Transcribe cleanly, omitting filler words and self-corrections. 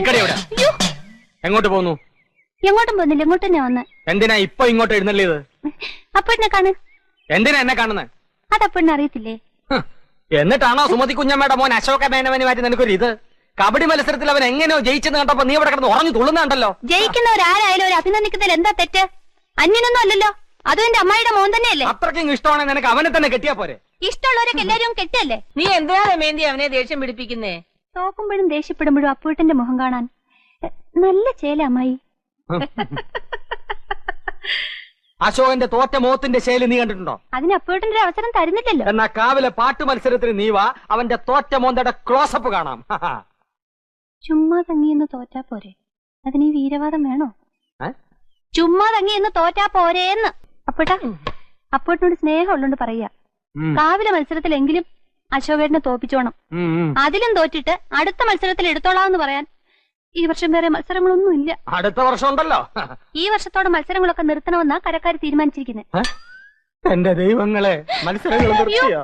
നിക്കടെ ഇവിടെ. എങ്ങോട്ട് പോന്നു? എങ്ങോട്ടും പോകുന്നില്ല, ഇങ്ങോട്ട് തന്നെ വന്ന്. എന്തിനാ ഇപ്പൊ ഇങ്ങോട്ട് എഴുന്നള്ളിയത്? അപ്പഴിനെ കാണ്. എന്തിനാ എന്നെ കാണുന്നത്? അതപ്പഴിനെ അറിയത്തില്ലേ? എന്നിട്ടാണോ സുമതി കുഞ്ഞമ്മയുടെ മോൻ അശോക മേനവന് മാറ്റി നിനക്കൊരു ഇത്? കബഡി മത്സരത്തിൽ അവൻ എങ്ങനെയോ ജയിച്ചെന്ന് കണ്ടപ്പോ നീ ഇവിടെ കിടന്ന് ഉറഞ്ഞു തുള്ളുന്നുണ്ടല്ലോ. ജയിക്കുന്നവരാരായാലും ഒരു അഭിനന്ദിക്കുന്നതിൽ എന്താ തെറ്റ്? അന്യനൊന്നും അല്ലല്ലോ, അതും എന്റെ അമ്മായിയുടെ മോൻ തന്നെയല്ലേ. അത്രയ്ക്കും ഇഷ്ടമാണെങ്കിൽ നിനക്ക് അവനെ തന്നെ കെട്ടിയാ പോരെ? ഇഷ്ടമുള്ളവരൊക്കെ എല്ലാരും കെട്ടല്ലേ. നീ എന്തിനാ രമേന്തി അവനെ ദേഷ്യം പിടിപ്പിക്കുന്നേ? തോക്കുമ്പോഴും ദേഷ്യപ്പെടുമ്പോഴും അപ്പൂട്ടന്റെ മുഖം കാണാൻ നല്ല ചേല അമ്മായി. അശോകന്റെ തോറ്റ മോത്തിന്റെ ശൈലി നീ കണ്ടിട്ടുണ്ടോ? അതിന് അപ്പൂട്ടന്റെ ഒരു അവസരം തരുന്നില്ലല്ലോ. എന്നാ കാവിലെ പാട്ട് മത്സരത്തിന് നീ വാ, അവന്റെ തോറ്റ മോന്തയുടെ ക്ലോസപ്പ് കാണാം. ചുമ്മാ തങ്ങിയെന്ന് തോറ്റാ പോരെ, അതിന് ഈ വീരവാദം വേണോ? ചുമ്മാ തങ്ങിയെന്ന് തോറ്റാ പോരേന്ന്. അപ്പൂട്ടനോട് സ്നേഹം ഉള്ളോണ്ട് പറയാ, കാവിലെ മത്സരത്തിലെങ്കിലും അശോകേട്ടനെ തോപ്പിച്ചോണം. അതിലും തോറ്റിട്ട് അടുത്ത മത്സരത്തിൽ എടുത്തോളാന്ന് പറയാൻ ഈ വർഷം വേറെ മത്സരങ്ങളൊന്നും ഇല്ല. അടുത്ത വർഷം ഉണ്ടല്ലോ. ഈ വർഷത്തോടെ മത്സരങ്ങളൊക്കെ നിർത്തണമെന്നാ കരക്കാര് തീരുമാനിച്ചിരിക്കുന്നത്. എന്റെ ദൈവങ്ങളെ, മത്സരങ്ങൾ നിർത്തിയോ?